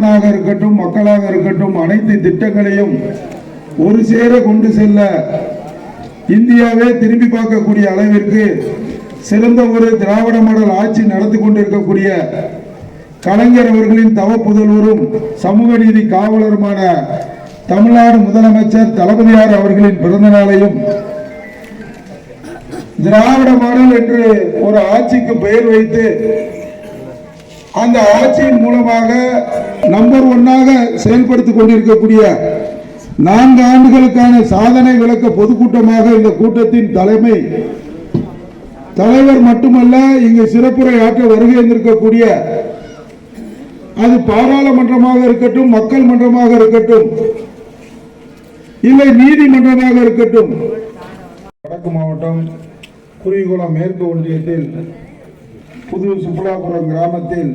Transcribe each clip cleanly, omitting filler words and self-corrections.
மண்ணாக இருக்கட்டும், மக்களாக இருக்கட்டும், அனைத்து திட்டங்களையும் ஒரு சேர கொண்டு செல்ல இந்தியாவே திரும்பி பார்க்கக்கூடிய அளவிற்கு சிறந்த ஒரு திராவிட மாடல் ஆட்சி நடத்தி கொண்டிருக்கக்கூடிய கலைஞர் அவர்களின் தவ புதல்வரும் சமூக நீதி காவலருமான தமிழ்நாடு முதலமைச்சர் தளபதியார் அவர்களின் பிறந்த நாளையும் திராவிட மாடல் என்று ஒரு ஆட்சிக்கு பெயர் வைத்து அந்த ஆட்சியின் மூலமாக நம்பர் 1 செயல்படுத்திக் கொண்டிருக்கக்கூடிய 4 ஆண்டுகளுக்கான சாதனை விளக்க பொதுக்கூட்டமாக இந்த கூட்டத்தின் தலைவர் மட்டுமல்ல, இங்கு சிறப்புரை ஆற்ற வருகை இருக்கக்கூடிய அது பாராளுமன்றமாக இருக்கட்டும், மக்கள் மன்றமாக இருக்கட்டும், இல்லை நீதிமன்றமாக இருக்கட்டும், வடக்கு மாவட்டம் குறிகுளம் மேற்கு ஒன்றியத்தில் புது சுற்றுலாபுரம் கிராமத்தில்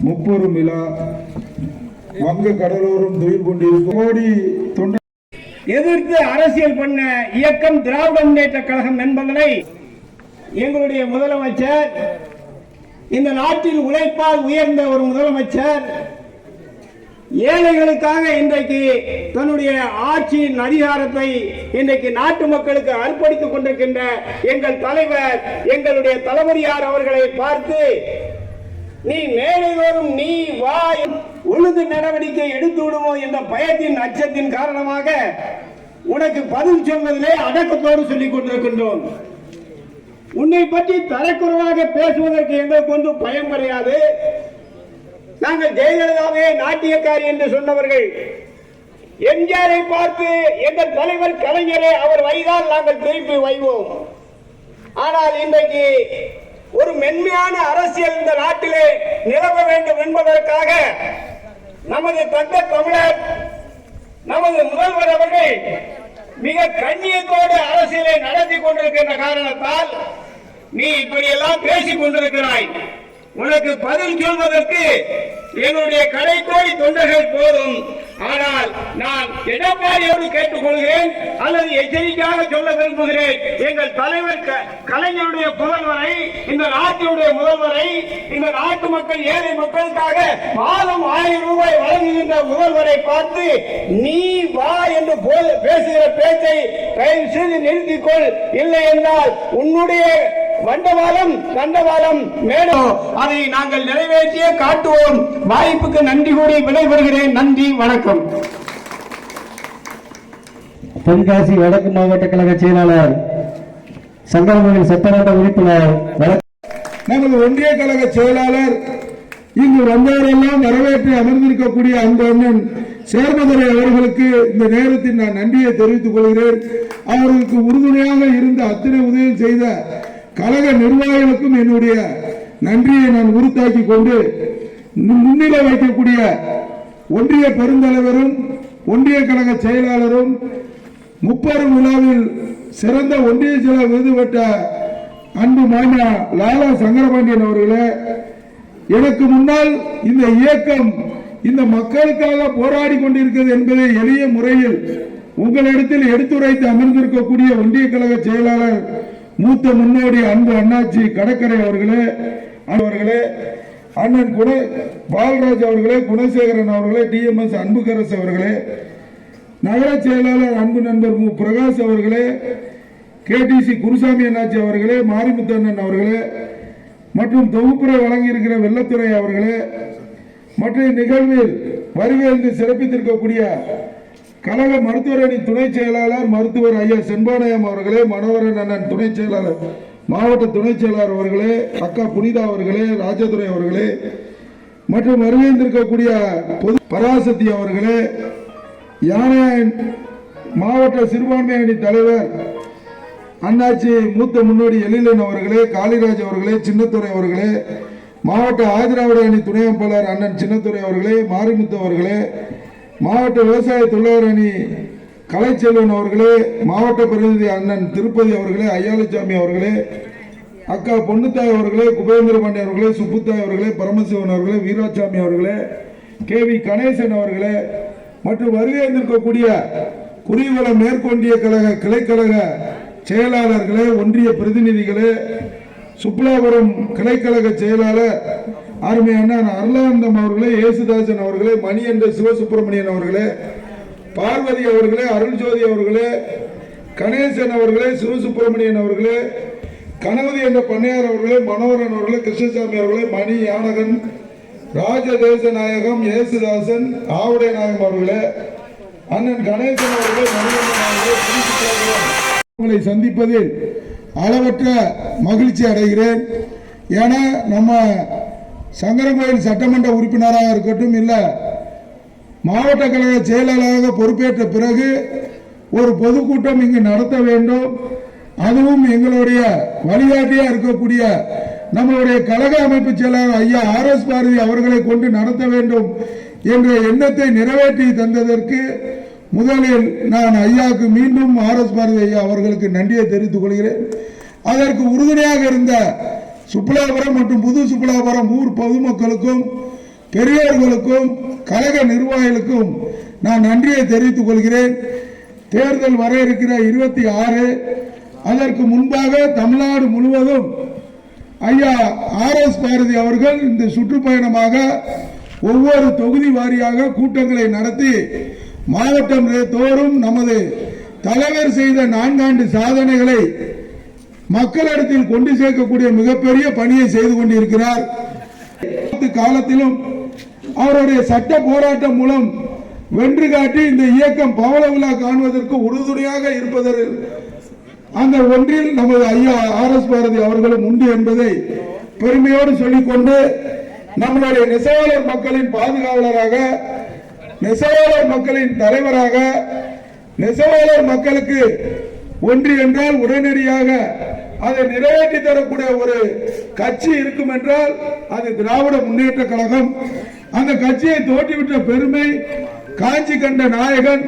முப்பெரும் விழா வங்க கடலோரம் துயில் கொண்டிருக்கும் கோடி தொண்டை எதிர்த்து அரசியல் பண்ண இயக்கம் திராவிட முன்னேற்ற கழகம் என்பதனை எங்களுடைய முதலமைச்சர், இந்த நாட்டில் உழைப்பால் உயர்ந்த ஒரு முதலமைச்சர், ஏழைகளுக்காக இன்றைக்கு தன்னுடைய ஆட்சியின் அதிகாரத்தை இன்றைக்கு நாட்டு மக்களுக்கு அர்ப்பணித்துக் கொண்டிருக்கின்ற எங்கள் தலைவர், எங்களுடைய தளபதியார் அவர்களை பார்த்து, நீ மேலைதோறும் நீ வா, ஒழுங்கு நடவடிக்கை எடுத்து விடுவோம் என்ற பயத்தின் அச்சத்தின் காரணமாக உனக்கு பதில் சொல்வதிலே அடக்கத்தோடு சொல்லிக் கொண்டிருக்கின்றோம். உன்னை பற்றி தரக்குறைவாக பேசுவதற்கு எங்களுக்கு ஒன்றும் பயம் கிடையாது. நாங்கள் ஜெயலலிதாவே நாட்டியக்காரி என்று சொன்னவர்கள், எம்ஜிஆரை பார்த்து எங்கள் தலைவர் கலைஞரை அவர் வைத்தால் நாங்கள் திருப்பி வைவோம். ஆனால் இன்றைக்கு ஒரு மென்மையான அரசியல் இந்த நாட்டிலே நிலவ வேண்டும் என்பதற்காக நமது தங்க தமிழர், நமது முதல்வர் அவர்கள் மிக கண்ணியத்தோடு அரசியலை நடத்தி கொண்டிருக்கின்ற காரணத்தால் நீ இப்படியெல்லாம் பேசிக் கொண்டிருக்கிறாய். உனக்கு பதில் சொல்வதற்கு என்னுடைய கடைக்கோடி தொண்டர்கள் போதும். ஆனால் நான் எடப்பாடியோடு கேட்டுக்கொள்கிறேன், அல்லது எச்சரிக்கையாக சொல்ல விரும்புகிறேன். எங்கள் தலைவர் கலைஞருடைய புதல்வரை, இந்த நாட்டினுடைய முதல்வரை, இந்த நாட்டு மக்கள் ஏழை மக்களுக்காக மாதம் 1000 ரூபாய் வழங்குகின்ற முதல்வரை பார்த்து நீ வா என்று பேசுகிற பேச்சை தயவு செய்து நிறுத்திக்கொள். இல்லை என்றால் உன்னுடைய வண்டவாளம் தண்டவாளம் மேலும் அதை நாங்கள் நிறைவேற்றியே காட்டுவோம். வாய்ப்புக்கு நன்றி கூறி விடைபெறுகிறேன். நன்றி, வணக்கம். தென்காசி வடக்கு மாவட்ட கழக செயலாளர், சங்கரமணி சட்டமன்ற உறுப்பினர், நமது ஒன்றிய கழக செயலாளர், இங்கு வந்தவரெல்லாம் வரவேற்று அமர்ந்திருக்கக்கூடிய அந்த அண்ணன் சேர்மதுரை அவர்களுக்கு இந்த நேரத்தில் நான் நன்றியை தெரிவித்துக் கொள்கிறேன். அவர்களுக்கு உறுதுணையாக இருந்த அத்தனை உதவியும் செய்த கழக நிர்வாகிகளுக்கும் என்னுடைய நன்றியை நான் உறுத்தாக்கி கொண்டு, முன்னிலை வைக்கக்கூடிய ஒன்றிய பெருந்தலைவரும் ஒன்றிய கழக செயலாளரும் முப்பெரும் விழாவில் சிறந்த ஒன்றிய செயல விருது பெற்ற அன்பு மாமா லாலா சங்கரபாண்டியன் அவர்களே, எனக்கு முன்னால் இந்த இயக்கம் இந்த மக்களுக்காக போராடி கொண்டிருக்கிறது என்பதை எளிய முறையில் உங்களிடத்தில் எடுத்துரைத்து அமர்ந்திருக்கக்கூடிய ஒன்றிய கழக செயலாளர் மூத்த முன்னோடி அன்பு அண்ணாச்சி கடற்கரை அவர்களே, அண்ணன் பாலராஜ் அவர்களே, குணசேகரன் அவர்களே, டிஎம்எஸ் அன்புக்கரசு அவர்களே, நகர செயலாளர் அன்பு நண்பர் மு பிரகாஷ் அவர்களே, கேடிசி குருசாமி அண்ணாச்சி அவர்களே, மாரிமுத்தண்ணன் அவர்களே, மற்றும் தொகுப்புரை வழங்கியிருக்கிற வெள்ளத்துறை அவர்களே, மற்ற நிகழ்வில் வருகை சிறப்பித்திருக்கக்கூடிய கழக மருத்துவர் அணி துணை செயலாளர் மருத்துவர் ஐயா செண்பானயம் அவர்களே, மனோகரன் அண்ணன் துணை செயலாளர், மாவட்ட துணை செயலாளர் அவர்களே, அக்கா புனிதா அவர்களே, ராஜதுரை அவர்களே, மற்றும் வருகின்றிருக்கக்கூடிய பொது பராசக்தி அவர்களே, யானையன் மாவட்ட சிறுபான்மை அணி தலைவர் அண்ணாச்சி மூத்த முன்னோடி எழிலன் அவர்களே, காளிராஜ் அவர்களே, சின்னத்துறை அவர்களே, மாவட்ட ஆதிராவிட அணி துணை அமைப்பாளர் அண்ணன் சின்னத்துறை அவர்களே, மாரிமுத்து அவர்களே, மாவட்ட விவசாய தொழிலாளர் அணி கலைச்செல்வன் அவர்களே, மாவட்ட பிரதிநிதி அண்ணன் திருப்பதி அவர்களே, ஐயாலுசாமி அவர்களே, அக்கா பொன்னுத்தாய் அவர்களே, குபேந்திரபாண்டி அவர்களே, சுப்புத்தாய் அவர்களே, பரமசிவன் அவர்களே, வீராசாமி அவர்களே, கேவி கணேசன் அவர்களே, மற்றும் வருகை இருக்கக்கூடிய குறிகுளம் மேற்கொண்டிய கழக கிளைக்கழக செயலாளர்களே, ஒன்றிய பிரதிநிதிகளே, சுப்லாபுரம் கிளைக்கழக செயலாளர் அருமை அண்ணன் அருளானந்தம் அவர்களே, இயேசுதாசன் அவர்களே, மணி என்ற சிவசுப்பிரமணியன் அவர்களே, பார்வதி அவர்களே, அருள்ஜோதி அவர்களே, கணேசன் அவர்களே, சிவசுப்பிரமணியன் அவர்களே, கணபதி என்ற பண்ணையார் அவர்களே, மனோகரன் அவர்களே, கிருஷ்ணசாமி அவர்களே, மணி யானகன், ராஜதேச நாயகம், இயேசுதாசன், ஆவுடை நாயகம் அவர்களே, அண்ணன் கணேசன் அவர்களே, மணிகண்டன் அவர்களே, உங்களை சந்திப்பதில் அளவற்ற மகிழ்ச்சி அடைகிறேன். ஏன்னா நம்ம சங்கரங்கோயில் சட்டமன்ற உறுப்பினராக இருக்கட்டும், இல்ல மாவட்ட கழக செயலாளராக பொறுப்பேற்ற பிறகு ஒரு பொதுக்கூட்டம் இங்கு நடத்த வேண்டும், அதுவும் எங்களுடைய வழிகாட்டியா இருக்கக்கூடிய நம்மளுடைய கழக அமைப்பு செயலாளர் ஐயா RS பாரதி அவர்களை கொண்டு நடத்த வேண்டும் என்ற எண்ணத்தை நிறைவேற்றி தந்ததற்கு முதலில் நான் ஐயாவுக்கு மீண்டும் RS பாரதி ஐயா அவர்களுக்கு நன்றியை தெரிவித்துக் கொள்கிறேன். அதற்கு உறுதுணையாக இருந்த சுப்புலாபுரம் மற்றும் புது சுப்புலாபுரம் ஊர் பொதுமக்களுக்கும் பெரியோர்களுக்கும் கழக நிர்வாகிகளுக்கும் நான் நன்றியை தெரிவித்துக் கொள்கிறேன். தேர்தல் வர இருக்கிற 26, அதற்கு முன்பாக தமிழ்நாடு முழுவதும் ஐயா RS பாரதி அவர்கள் இந்த சுற்றுப்பயணமாக ஒவ்வொரு தொகுதி வாரியாக கூட்டங்களை நடத்தி மாவட்டம் தோறும் நமது தலைவர் செய்த 4 ஆண்டு சாதனைகளை மக்களிடத்தில் கொண்டு சேர்க்கக்கூடிய மிகப்பெரிய பணியை செய்து கொண்டிருக்கிறார். காலத்திலும் அவருடைய சட்ட போராட்டம் மூலம் வென்று காட்டி இந்த இயக்கம் பவள விழா காணுவதற்கு உறுதுணையாக இருப்பதற்கு அந்த ஒன்றில் நமது ஐயா RS பாரதி அவர்களும் உண்டு என்பதை பெருமையோடு சொல்லிக்கொண்டு, நம்மளுடைய நெசவாளர் மக்களின் பாதுகாவலராக, நெசவாளர் மக்களின் தலைவராக, நெசவாளர் மக்களுக்கு ஒன்று என்றால் உடனடியாக அதை நிறைவேற்றி தரக்கூடிய ஒரு கட்சி இருக்கும் என்றால் அது திராவிட முன்னேற்ற கழகம். அந்த கட்சியை தோற்றுவிட்ட பெருமை காஞ்சி கண்ட நாயகன்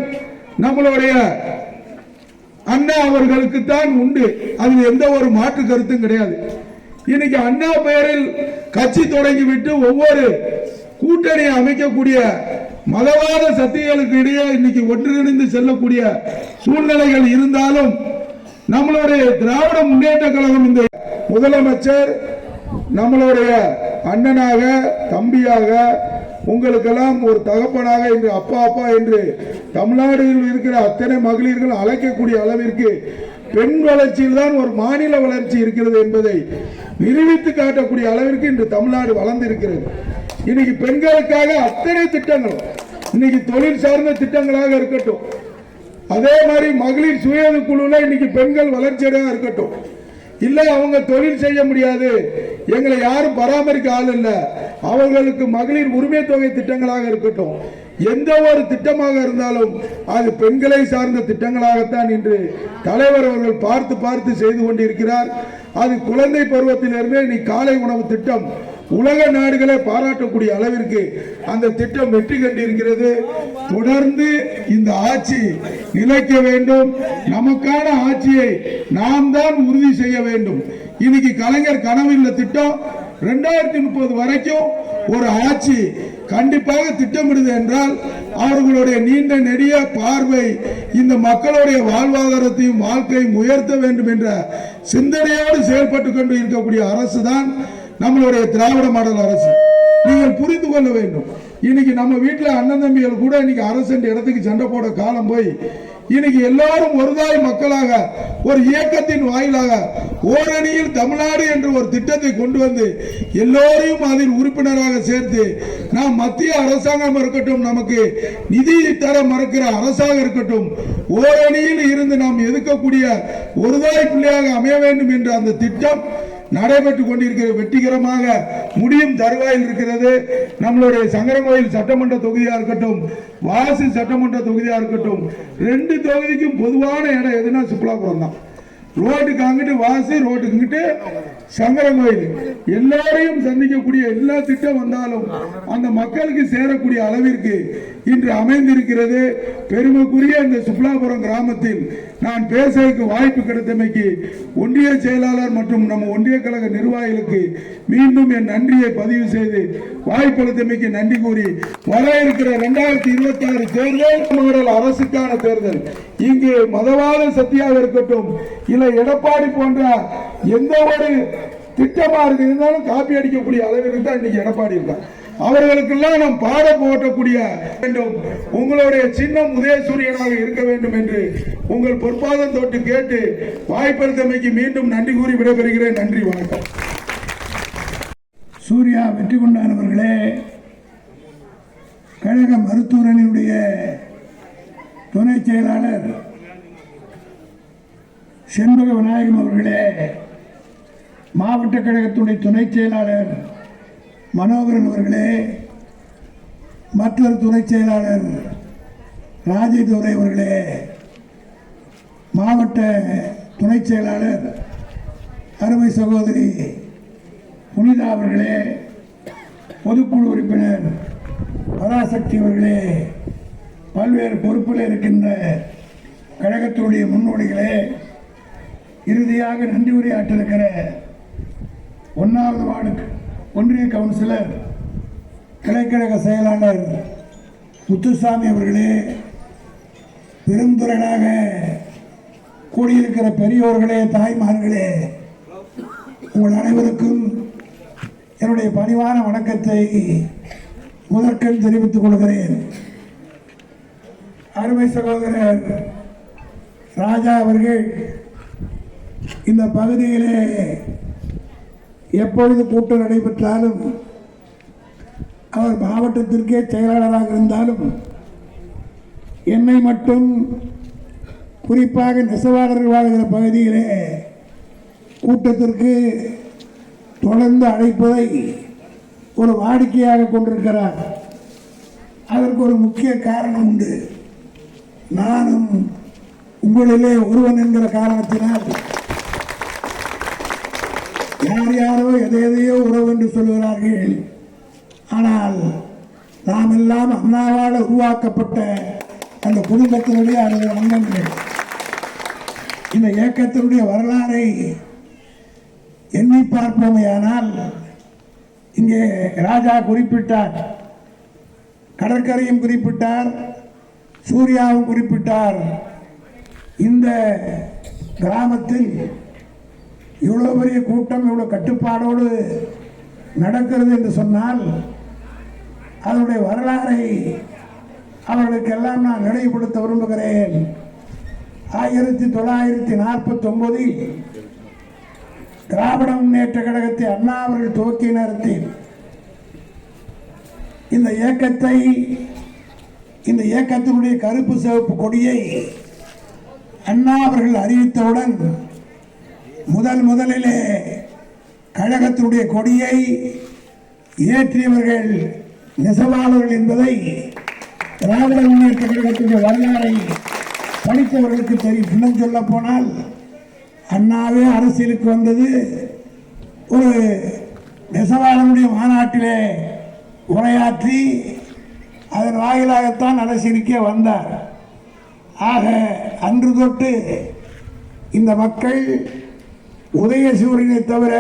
நம்மளுடைய அண்ணா அவர்களுக்கு தான் உண்டு. அதில் எந்த ஒரு மாற்று கருத்தும் கிடையாது. இன்னைக்கு அண்ணா பெயரில் கட்சி தொடங்கிவிட்டு ஒவ்வொரு கூட்டணியை அமைக்கக்கூடிய மதவாத சக்திகளுக்கு இடையே இன்னைக்கு ஒன்றிணைந்து செல்லக்கூடிய சூழ்நிலைகள் இருந்தாலும் நம்மளுடைய திராவிட முன்னேற்ற கழகம் இந்த முதலமைச்சர் நம்மளுடைய அண்ணனாக, தம்பியாக, உங்களுக்கெல்லாம் ஒரு தகப்பனாக என்று அப்பா அப்பா என்று தமிழ்நாட்டில் இருக்கிற அத்தனை மகளிர்கள் அழைக்கக்கூடிய அளவிற்கு பெண் வளர்ச்சியில் தான் ஒரு மாநில வளர்ச்சி இருக்கிறது என்பதை நிரூபித்து காட்டக்கூடிய அளவிற்கு இன்று தமிழ்நாடு வளர்ந்திருக்கிறது. இன்னைக்கு பெண்களுக்காக அத்தனை திட்டங்கள், இன்னைக்கு தொழில் சார்ந்த திட்டங்களாக இருக்கட்டும், அதே மாதிரி மகளிர் சுய குழுல இன்னைக்கு பெண்கள் வளர்ச்சியாக இருக்கட்டும், இல்ல அவங்க தொழில் செய்ய முடியாது, எங்களை யாரும் பராமரிக்க ஆள் இல்ல, அவர்களுக்கு மகளிர் உரிமை தொகை திட்டங்களாக இருக்கட்டும், எந்த ஒரு திட்டமாக இருந்தாலும் அது பெண்களை சார்ந்த திட்டங்களாகத்தான் இன்று தலைவர் அவர்கள் பார்த்து பார்த்து செய்து கொண்டிருக்கிறார். அது குழந்தை பருவத்திலிருந்தே இன்னைக்கு காலை உணவு திட்டம் உலக நாடுகளை பாராட்டக்கூடிய அளவிற்கு அந்த திட்டம் வெற்றி கண்டிருக்கிறது. தொடர்ந்து இந்த ஆட்சி நிலைக்க வேண்டும். நமக்கான ஆட்சியை நாம் தான் உறுதி செய்ய வேண்டும். இன்னைக்கு கலைஞர் கனவுள்ள திட்டம் 2030 வரைக்கும் ஒரு ஆட்சி கண்டிப்பாக திட்டமிடுது என்றால் அவர்களுடைய நீண்ட நெடிய பார்வை இந்த மக்களுடைய வாழ்வாதாரத்தையும் வாழ்க்கையும் உயர்த்த வேண்டும் என்ற சிந்தனையோடு செயல்பட்டு கொண்டு இருக்கக்கூடிய அரசு தான் நம்மளுடைய திராவிட மாடல் அரசு. நீங்கள் புரிந்து கொள்ள வேண்டும். இன்னைக்கு நம்ம வீட்டில் அண்ணன் தம்பிகள் கூட இன்னைக்கு அரசு இடத்துக்கு சண்டை போட காலம் போய் இன்னைக்கு எல்லாரும் ஒருதாய் மக்களாக ஒரு இயக்கத்தின் வாயிலாக ஓரணியில் தமிழ்நாடு என்ற ஒரு திட்டத்தை கொண்டு வந்து எல்லோரையும் அதில் உறுப்பினராக சேர்த்து நாம் மத்திய அரசாங்கம் இருக்கட்டும், நமக்கு நிதி தர மறுக்கிற அரசாக இருக்கட்டும், ஓரணியில் இருந்து நாம் எதிர்க்கக்கூடிய ஒருதாய் பிள்ளையாக அமைய வேண்டும் என்ற அந்த திட்டம் நடைபெற்றுக் கொண்டிருக்கிற வெற்றிகரமாக முடியும் தருவாயில் இருக்கிறது. நம்மளுடைய சங்கரங்கோயில் சட்டமன்ற தொகுதியா இருக்கட்டும், வாசி சட்டமன்ற தொகுதியா இருக்கட்டும், 2 தொகுதிக்கும் பொதுவான இடம் எதுனா சுப்புலாபுரம் தான். ரோட்டுக்கு அங்கிட்டு வாசி, ரோட்டுக்கு இங்கிட்டு சங்கரங்கோயில், எல்லாரையும் சந்திக்கக்கூடிய எல்லா திட்டம் வந்தாலும் அந்த மக்களுக்கு சேரக்கூடிய அளவிற்கு இன்று அமைந்திருக்கிறது. பெருமைக்குரிய இந்த சுப்புலாபுரம் கிராமத்தில் நான் பேசுவதற்கு வாய்ப்பு கிடைத்தமைக்கு ஒன்றிய செயலாளர் மற்றும் நம்ம ஒன்றிய கழக நிர்வாகிகளுக்கு மீண்டும் என் நன்றியை பதிவு செய்து வாய்ப்பளித்தமைக்கு நன்றி கூறி, வர இருக்கிற 2026 தேர்தல் மாடல் அரசுக்கான தேர்தல். இங்கு மதவாத சக்தியாக இருக்கட்டும், இல்லை எடப்பாடி போன்ற எந்த ஒரு திட்டமா இருக்கு. இருந்தாலும் காப்பி அடிக்கக்கூடிய அளவிற்கு தான் இன்னைக்கு எடப்பாடி இருக்கார். அவர்களுக்கெல்லாம் நாம் பாடம் போட்டக்கூடிய வேண்டும். உங்களுடைய சின்னம் உதயசூரியனாக இருக்க வேண்டும் என்று உங்கள் பொற்பாதம் தொட்டு கேட்டு வாய்ப்பளித்தமைக்கு மீண்டும் நன்றி கூறி விடைபெறுகிறேன். நன்றி, வணக்கம். சூர்யா வெற்றி கொண்டானவர்களே, கழக மருத்துவரணியுடைய துணை செயலாளர் செண்பக விநாயகம் அவர்களே, மாவட்ட கழகத்துடைய துணை செயலாளர் மனோகரன் அவர்களே, மற்றொரு துணை செயலாளர் ராஜதுரை அவர்களே, மாவட்ட துணை செயலாளர் அருமை சகோதரி புனிதா அவர்களே, பொதுக்குழு உறுப்பினர் பராசக்தி அவர்களே, பல்வேறு பொறுப்பில் இருக்கின்ற கழகத்தினுடைய முன்னோடிகளே, இறுதியாக நன்றி உரையாற்றிருக்கிற 1வது வார்டு ஒன்றிய கவுன்சிலர் கிளைக்கழக செயலாளர் முத்துசாமி அவர்களே, பெருந்துறையாக கூடியிருக்கிற பெரியோர்களே, தாய்மார்களே, உங்கள் அனைவருக்கும் என்னுடைய பணிவான வணக்கத்தை முதற்கண் தெரிவித்துக் கொள்கிறேன். அருமை சகோதரர் ராஜா அவர்கள் இந்த பகுதியிலே எப்பொழுது கூட்டம் நடைபெற்றாலும், அவர் மாவட்டத்திற்கே செயலாளராக இருந்தாலும், என்னை மட்டும் குறிப்பாக நெசவாளர்கள் வாழ்கிற பகுதியிலே கூட்டத்திற்கு தொடர்ந்து அழைப்பதை ஒரு வாடிக்கையாக கொண்டிருக்கிறார். அதற்கு ஒரு முக்கிய காரணம் உண்டு. நானும் உங்களிலே ஒருவன் என்கிற காரணத்தினால் யார் யாரோ எதையோ உறவு என்று சொல்கிறார்கள். ஆனால் நாம் எல்லாம் அண்ணாவால் உருவாக்கப்பட்ட அந்த குடும்பத்தினுடைய அல்லது அங்கங்கள். இந்த இயக்கத்தினுடைய வரலாறை எண்ணி பார்ப்போமையானால், இங்கே ராஜா குறிப்பிட்டார், கடற்கரையும் குறிப்பிட்டார், சூர்யாவும் குறிப்பிட்டார். இந்த கிராமத்தில் இவ்வளவு பெரிய கூட்டம் இவ்வளவு கட்டுப்பாடோடு நடக்கிறது என்று சொன்னால், அதனுடைய வரலாறை அவர்களுக்கெல்லாம் நான் நினைவுபடுத்த விரும்புகிறேன். 1949 திராவிட முன்னேற்ற கழகத்தை அண்ணா அவர்கள் துவக்கிய நேரத்தில் இந்த இயக்கத்தினுடைய கருப்பு சிவப்பு கொடியை அண்ணா அவர்கள் அறிவித்தவுடன் முதலிலே கழகத்தினுடைய கொடியை ஏற்றியவர்கள் நெசவாளர்கள் என்பதை திராவிட முன்னேற்ற கழகத்தினுடைய வரலாறை படித்தவர்களுக்கு தெரியும். இன்னும் சொல்ல போனால், அண்ணாவே அரசியலுக்கு வந்தது ஒரு நெசவாளனுடைய மாநாட்டிலே உரையாற்றி அதன் வாயிலாகத்தான் அரசியலுக்கே வந்தார். ஆக அன்று தொட்டு இந்த மக்கள் உதயசூரியனை தவிர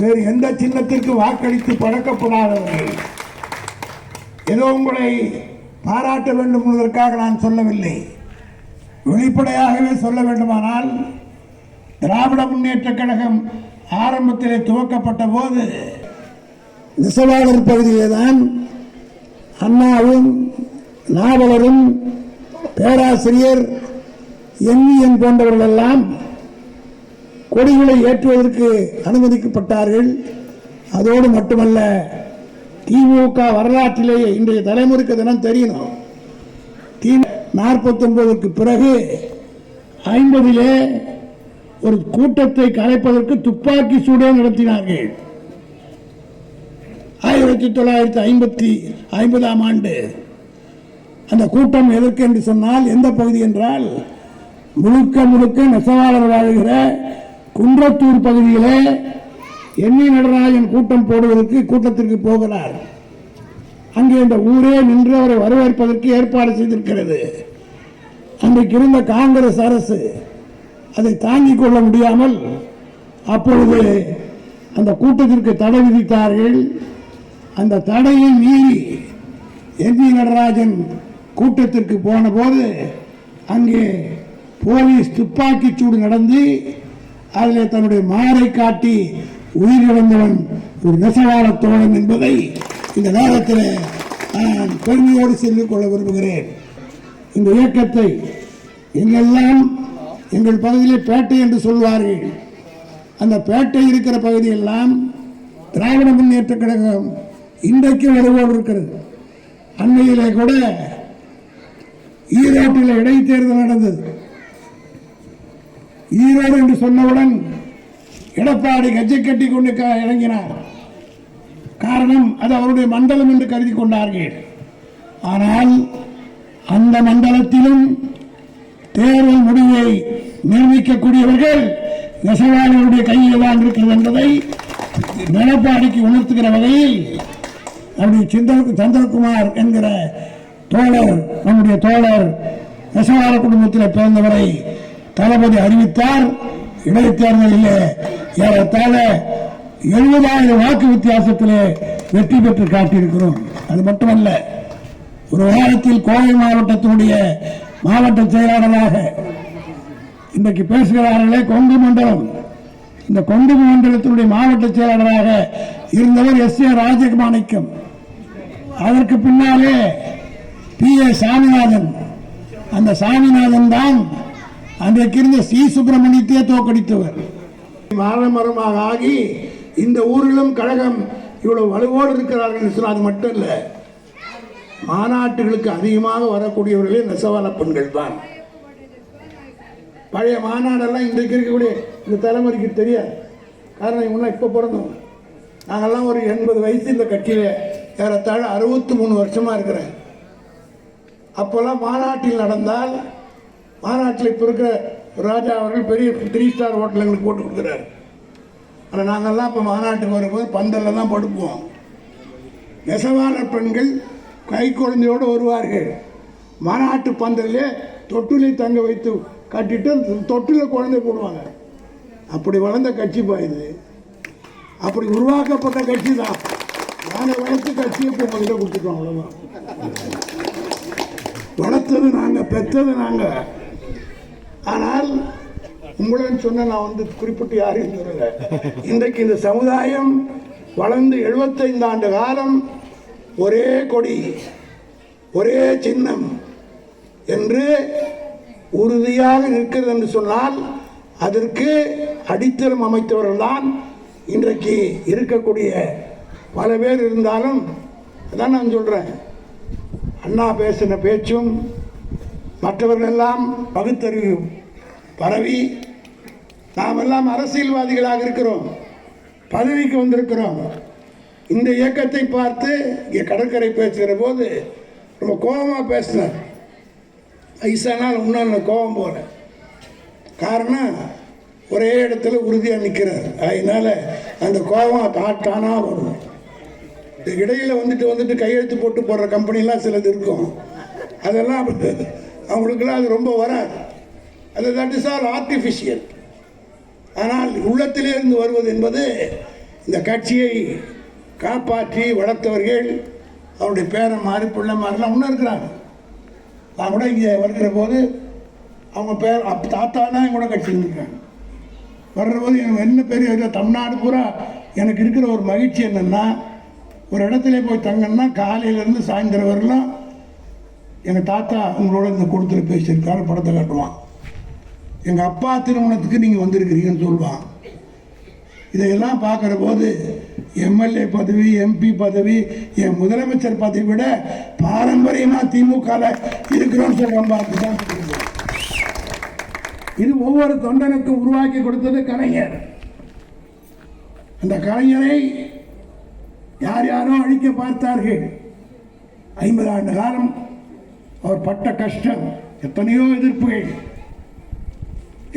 வேறு எந்த சின்னத்திற்கு வாக்களித்து பழக்கப்படாதவர்கள். ஏதோ உங்களை பாராட்ட வேண்டும் என்பதற்காக நான் சொல்லவில்லை. வெளிப்படையாகவே சொல்ல வேண்டுமானால், திராவிட முன்னேற்ற கழகம் ஆரம்பத்திலே துவக்கப்பட்ட போது நெசவாளர் பகுதியிலே தான் அண்ணாவும் நாவலரும் பேராசிரியர் என் போன்றவர்கள் எல்லாம் கொடிகளை ஏற்றுவதற்கு அனுமதிக்கப்பட்டார்கள். அதோடு மட்டுமல்ல, திமுக வரலாற்றிலேயே இன்றைய தலைமுறைக்கு தினம் தெரியணும், 49க்கு பிறகு 50 ஒரு கூட்டத்தை கலைப்பதற்கு துப்பாக்கி சூடே நடத்தினார்கள். 1950ஆம் ஆண்டு அந்த கூட்டம் எதற்கு என்று சொன்னால், எந்த பகுதி என்றால், முழுக்க நெசவாளர் வாழ்கிற குன்றத்தூர் பகுதியிலே எண்ணி நடராஜன் கூட்டம் போடுவதற்கு கூட்டத்திற்கு போகிறார். அங்கே இந்த ஊரே நின்று அவரை வரவேற்பதற்கு ஏற்பாடு செய்திருக்கிறது. அன்றைக்கு இருந்த காங்கிரஸ் அரசு அதை தாங்கிக் கொள்ள முடியாமல் அப்பொழுது அந்த கூட்டத்திற்கு தடை விதித்தார்கள். அந்த தடையை மீறி எண்ணி நடராஜன் கூட்டத்திற்கு போன போது அங்கே போலீஸ் துப்பாக்கி சூடு நடந்து அதில் தன்னுடைய மாரை காட்டி உயிரிழந்தவன் ஒரு நெசவாள தோழன் என்பதை இந்த நேரத்தில் நான் பெருமையோடு சொல்லிக் கொள்ள விரும்புகிறேன். இந்த இயக்கத்தை எங்கெல்லாம் எங்கள் பகுதியிலே பேட்டை என்று சொல்வார்கள், அந்த பேட்டை இருக்கிற பகுதியெல்லாம் திராவிட முன்னேற்ற கழகம் இன்றைக்கு வருவோடு இருக்கிறது. அண்மையிலே கூட ஈரோட்டில் இடைத்தேர்தல் நடந்தது. ஈரோடு என்று சொன்னவுடன் எடப்பாடி கட்சி கட்டி கொண்டு இறங்கினார். காரணம், அது அவருடைய மண்டலம் என்று கருதி கொண்டார்கள். ஆனால் அந்த மண்டலத்திலும் தேர்தல் முடிவை நிர்ணயிக்கக்கூடியவர்கள் நெசவாளர்களுடைய கையில் தான் இருக்கிறது என்பதை எடப்பாடிக்கு உணர்த்துகிற வகையில் அப்படி சந்திரகுமார் என்கிற தோழர், நம்முடைய தோழர் நெசவாள குடும்பத்தில் பிறந்தவரை தளபதி அறிவித்தார். இடைத்தேர்தலில் ஏறத்தாழ 70,000 வாக்கு வித்தியாசத்திலே வெற்றி பெற்று காட்டியிருக்கிறோம். அது மட்டுமல்ல, ஒரு காலத்தில் கோவை மாவட்டத்தினுடைய மாவட்ட செயலாளராக இன்றைக்கு பேசுகிறார்களே கொங்கு மண்டலம், இந்த கொங்கு மண்டலத்தினுடைய மாவட்ட செயலாளராக இருந்தவர் எஸ்.ஏ. ராஜமாணிக்கம். அதற்கு பின்னாலே பி.ஏ. சாமிநாதன். அந்த சாமிநாதன் தான் அன்றைக்கு இருந்த சி. சுப்பிரமணியத்தையே தோற்கடித்தவர். மானமரமாக ஆகி இந்த ஊரிலும் கழகம் இவ்வளவு வலுவோடு இருக்கிறார்கள். அது மட்டும் இல்லை, மாநாட்டுகளுக்கு அதிகமாக வரக்கூடியவர்களே நெசவாள பெண்கள் தான். பழைய மாநாடெல்லாம் இன்றைக்கு இருக்கக்கூடிய இந்த தலைமுறைக்கு தெரியாது. காரணம், இவங்களாம் இப்போ பிறந்தோம். நாங்கள்லாம் ஒரு 80 வயசு இந்த கட்சியில் ஏறத்தாழ 63 வருஷமாக இருக்கிறேன். அப்போல்லாம் மாநாட்டில் நடந்தால், மாநாட்டில் இப்போ இருக்கிற ராஜா அவர்கள் பெரிய 3 ஸ்டார் ஹோட்டல் எங்களுக்கு போட்டு கொடுக்குறாரு. ஆனால் நாங்கள்லாம் இப்போ மாநாட்டுக்கு வரும்போது பந்தலில் தான் படுப்போம். நெசவாளர் பெண்கள் கை குழந்தையோடு வருவார்கள். மாநாட்டு பந்தலிலே தொட்டிலை தங்க வைத்து கட்டிட்டு தொட்டில குழந்தை போடுவாங்க. அப்படி வளர்ந்த கட்சி பாயுது. அப்படி உருவாக்கப்பட்ட கட்சி தான். நாங்கள் வளர்த்து கட்சியை இப்போ முதல்ல கொடுத்துட்டோம். அவ்வளோதான். வளர்த்தது நாங்கள், பெற்றது நாங்கள். ஆனால் உங்களுன்னு சொன்ன நான் குறிப்பிட்டு யாரையும் சொல்லலை. இன்றைக்கு இந்த சமுதாயம் வளர்ந்து 75 ஆண்டு காலம் ஒரே கொடி, ஒரே சின்னம் என்று உறுதியாக நிற்கிறது என்று சொன்னால் அதற்கு அடித்தளம் அமைத்தவர்கள் தான் இன்றைக்கு இருக்கக்கூடிய பல பேர். இருந்தாலும் அதான் நான் சொல்கிறேன், அண்ணா பேசின பேச்சும் மற்றவர்கள் எல்லாம் பகுத்தறிவு பரவி நாம் எல்லாம் அரசியல்வாதிகளாக இருக்கிறோம், பதவிக்கு வந்திருக்கிறோம். இந்த இயக்கத்தை பார்த்து இங்கே கடற்கரை பேசுகிற போது ரொம்ப கோபமாக பேசினார். ஐசானால் இன்னும் கோபம் போல. காரணம், ஒரே இடத்துல உறுதியாக நிற்கிறார். அதனால அந்த கோபம் தானாக வரும். இடையில் வந்துட்டு கையெழுத்து போட்டு போடுற கம்பெனிலாம் சிலது இருக்கும். அதெல்லாம் அவங்களுக்கெல்லாம் அது ரொம்ப வராது. அது தட் இஸ் ஆல் ஆர்டிஃபிஷியல். ஆனால் உள்ளத்திலே இருந்து வருவது என்பது இந்த கட்சியை காப்பாற்றி வளர்த்தவர்கள், அவருடைய பேரன் மாறி பிள்ளை மாதிரிலாம் இன்னும் இருக்கிறாங்க. நான் கூட இங்கே வருகிற போது அவங்க தாத்தா தான் என் கூட கட்சியில் இருக்காங்க. வர்ற போது எனக்கு என்ன பெரிய தமிழ்நாடு பூரா எனக்கு இருக்கிற ஒரு மகிழ்ச்சி என்னென்னா, ஒரு இடத்துல போய் தங்கன்னா காலையிலேருந்து சாயந்தரம் வரலாம் எங்கள் தாத்தா உங்களோட இந்த கூட்டத்தில் பேசியிருக்காரு, படத்தை காட்டுவான். எங்கள் அப்பா திருமணத்துக்கு நீங்கள் வந்திருக்கிறீங்கன்னு சொல்லுவான். இதையெல்லாம் பார்க்குற போது எம்எல்ஏ பதவி, எம்பி பதவி, என் முதலமைச்சர் பதவி விட பாரம்பரியமாக திமுகவில் இருக்கிறோன்னு சொல்கிறோம். பார்த்துதான் இது ஒவ்வொரு தொண்டனுக்கும் உருவாக்கி கொடுத்தது கலைஞர். அந்த கலைஞரை யார் யாரோ அழிக்க பார்த்தார்கள். 50 ஆண்டு காலம் அவர் பட்ட கஷ்டம், எத்தனையோ எதிர்ப்புகள்,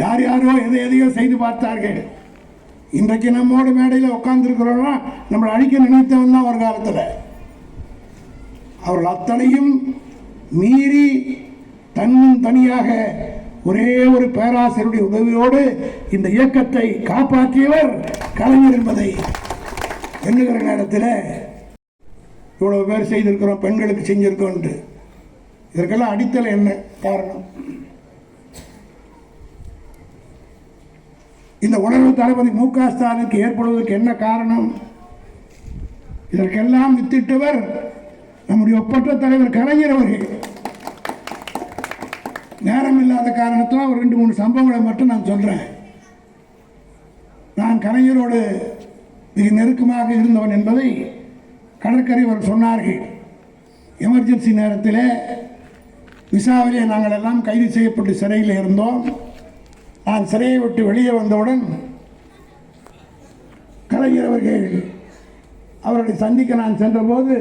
யார் யாரோ எதையோ செய்து பார்த்தார்கள். இன்றைக்கு நம்மோட மேடையில் உட்கார்ந்துருக்கிறோம்னா நம்மளை அழிக்க நினைத்தவன் தான் ஒரு காலத்தில். அவர்கள் அத்தனையும் மீறி தனியாக ஒரே ஒரு பேராசிரியருடைய உதவியோடு இந்த இயக்கத்தை காப்பாற்றியவர் கலைஞர் என்பதை எண்ணுகிற நேரத்தில் இவ்வளவு பேர் செய்திருக்கிறோம், பெண்களுக்கு செஞ்சிருக்கோம். இதற்கெல்லாம் அடித்தளம் என்ன காரணம்? இந்த உணர்வு தளபதி மு.க. ஸ்டாலினுக்கு ஏற்படுவதற்கு என்ன காரணம்? இதற்கெல்லாம் வித்திட்டவர் நம்முடைய ஒப்பற்ற தலைவர் கலைஞர் அவர்கள். நேரம் இல்லாத காரணத்தால் ஒரு 2-3 சம்பவங்களை மட்டும் நான் சொல்றேன். நான் கலைஞரோடு மிக நெருக்கமாக இருந்தவன் என்பதை கடற்கரை அவர் சொன்னார்கள். எமர்ஜென்சி நேரத்தில் விசாவிலே நாங்கள் எல்லாம் கைது செய்யப்பட்டு சிறையில் இருந்தோம். நான் சிறையை விட்டு வெளியே வந்தவுடன் கலைஞர் அவர்கள் அவர்களை சந்திக்க நான் சென்றபோது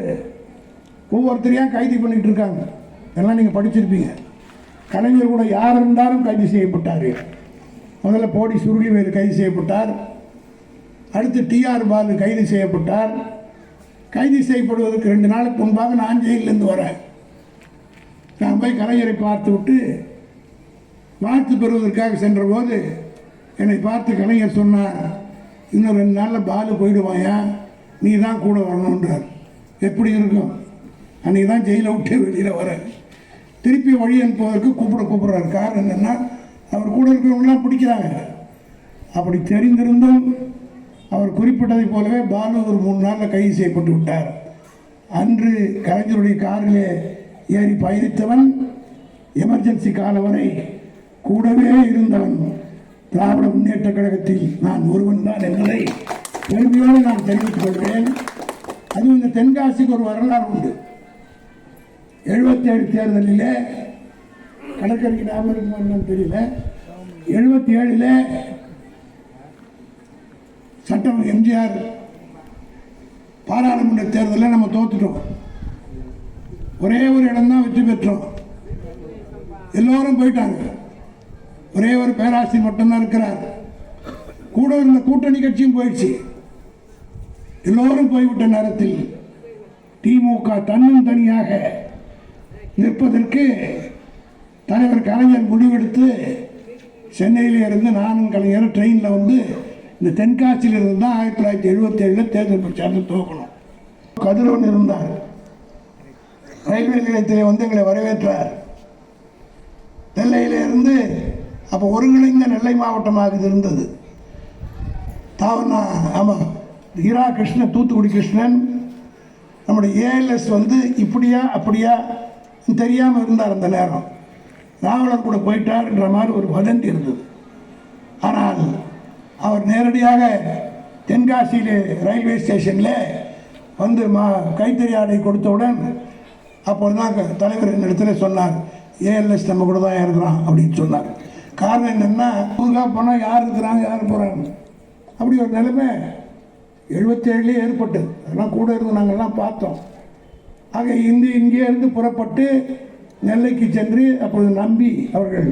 ஒவ்வொருத்தரையும் கைது பண்ணிட்டு இருக்காங்க. எல்லாம் நீங்கள் படிச்சிருப்பீங்க. கலைஞர் கூட யார் இருந்தாலும் கைது செய்யப்பட்டார். முதல்ல போடி சுருளிவேலு கைது செய்யப்பட்டார். அடுத்து டிஆர் பாலு கைது செய்யப்பட்டார். கைது செய்யப்படுவதற்கு 2 நாளுக்கு முன்பாக நான் ஜெயிலிருந்து வரேன். நான் போய் கலைஞரை பார்த்து விட்டு வாழ்த்து பெறுவதற்காக சென்றபோது என்னை பார்த்து கலைஞர் சொன்னார், இன்னும் 2 நாளில் பாலு போயிடுவாயா, நீ தான் கூட வரணுன்றார். எப்படி இருக்கும்? அன்றைக்கி தான் ஜெயிலை விட்டு வெளியில் வர திருப்பி வழி அனுப்புவதற்கு கூப்பிடுறாரு. காரணம் என்னென்னா அவர் கூட இருக்கிறவங்களாம் பிடிக்கிறாங்க. அப்படி தெரிந்திருந்தும் அவர் குறிப்பிட்டதை போலவே பாலு ஒரு 3 நாளில் கைது செய்யப்பட்டு விட்டார். அன்று கலைஞருடைய காரிலே ஏறி பயணித்தவன், எமர்ஜென்சி காலம் வரை கூடவே இருந்தவன் திராவிட முன்னேற்ற கழகத்தில் நான் ஒருவன் தான் என்பதை பெருமையோடு நான் தெரிவித்துக் கொள்கிறேன். அதுவும் இந்த தென்காசிக்கு ஒரு வரலாறு உண்டு. 77 தேர்தலில் கடற்கரைக்கு ஞாபகம் இருக்குமான்னு தெரியல, 77 சட்டம் எம்ஜிஆர் பாராளுமன்ற தேர்தலில் நம்ம தோத்துட்டோம். ஒரே ஒரு இடம்தான் வெற்றி பெற்றோம். எல்லோரும் போயிட்டாங்க. ஒரே ஒரு பேராசிரியர் மட்டும்தான் இருக்கிறார். கூட இருந்த கூட்டணி கட்சியும் போயிடுச்சு. எல்லோரும் போய்விட்ட நேரத்தில் திமுக தன்னும் தனியாக நிற்பதற்கு தலைவர் கலைஞர் முடிவெடுத்து சென்னையில இருந்து நானும் கலைஞர் ட்ரெயினில் வந்து இந்த தென்காசியில் இருந்து தான் 1977 தேர்தல் பிரச்சாரத்தை துவக்கணும். கதிரவன் இருந்தார். ரயில்வே நிலையத்தில் வந்து எங்களை வரவேற்றார். நெல்லையிலிருந்து அப்போ ஒருங்கிணைந்த நெல்லை மாவட்டமாக இது இருந்தது. ஆமாம், ஈரா கிருஷ்ணன், தூத்துக்குடி கிருஷ்ணன், நம்முடைய ஏஎல்எஸ் வந்து இப்படியா அப்படியா தெரியாமல் இருந்தார். அந்த நேரம் ராவலர் கூட போயிட்டார்ன்ற மாதிரி ஒரு வதந்தி இருந்தது. ஆனால் அவர் நேரடியாக தென்காசியில் ரயில்வே ஸ்டேஷனில் வந்து கைத்தறி ஆடை கொடுத்தவுடன் அப்போது தான் தலைவர் என்னிடத்துல சொன்னார், ஏஎல்எஸ் நம்ம கூட தான் இருக்கிறான் அப்படின்னு சொன்னார். காரணம் என்னென்னா, ஊருக்காக போனால் யார் இருக்கிறாங்க யார் போகிறாங்க அப்படி ஒரு நிலைமை 77 ஏற்பட்டது. அதெல்லாம் கூட இருந்து நாங்கள்லாம் பார்த்தோம். ஆக இங்கே இருந்து புறப்பட்டு நெல்லைக்கு சென்று அப்பொழுது நம்பி அவர்கள்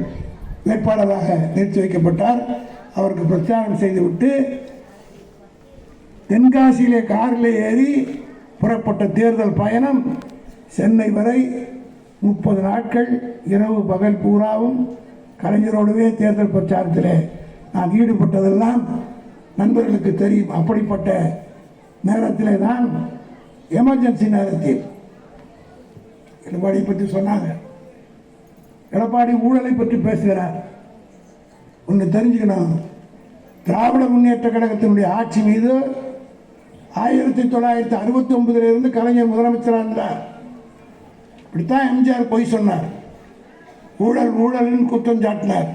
வேட்பாளராக நிறுத்தி வைக்கப்பட்டார். அவருக்கு பிரச்சாரம் செய்துவிட்டு தென்காசியிலே காரில் ஏறி புறப்பட்ட தேர்தல் பயணம் சென்னை வரை 30 நாட்கள் இரவு பகல் பூராவும் கலைஞரோடவே தேர்தல் பிரச்சாரத்தில் நான் ஈடுபட்டதெல்லாம் நண்பர்களுக்கு தெரியும். அப்படிப்பட்ட நேரத்திலே தான் எமர்ஜென்சி நேரத்தில் எடப்பாடியை பற்றி சொன்னாங்க. எடப்பாடி ஊழலை பற்றி பேசுகிறார். ஒன்று தெரிஞ்சுக்கணும், திராவிட முன்னேற்ற கழகத்தினுடைய ஆட்சி மீது 1969 கலைஞர் முதலமைச்சராக இருந்தார். இப்படித்தான் எம்ஜிஆர் பொய் சொன்னார், ஊழல் ஊழல்னு குற்றம் சாட்டினார்.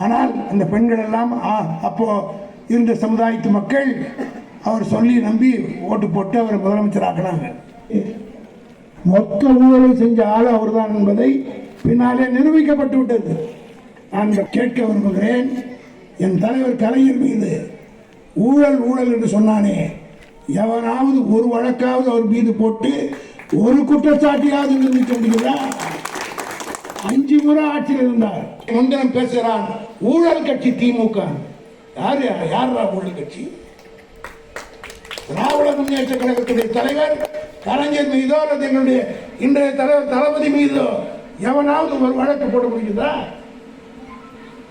ஆனால் அந்த பெண்கள் எல்லாம் அப்போ இருந்த சமுதாயத்து மக்கள் அவர் சொல்லி நம்பி ஓட்டு போட்டு அவரை முதலமைச்சராக்கினாங்க. மொத்த ஊழலை செஞ்ச ஆள் அவர்தான் என்பதை பின்னாலே நிரூபிக்கப்பட்டு விட்டது. நான் கேட்க விரும்புகிறேன், என் தலைவர் கலைஞர் மீது ஊழல் ஊழல் என்று சொன்னானே, எவனாவது ஒரு வழக்காவது அவர் மீது போட்டு ஒரு குற்றச்சாட்டியாவது நிரூபிக்க முடியுதா? 5 முறை ஆட்சியில் இருந்தார். முந்தினம் பேசுகிறான் ஊழல் கட்சி திமுக. யாரா ஊழல் கட்சி? திராவிட முன்னேற்ற கழகத்துடைய தலைவர் கலைஞர் மீதோ அல்லது எங்களுடைய இன்றைய தலைவர் தளபதி மீதோ எவனாவது ஒரு வழக்கு போட முடியுதா?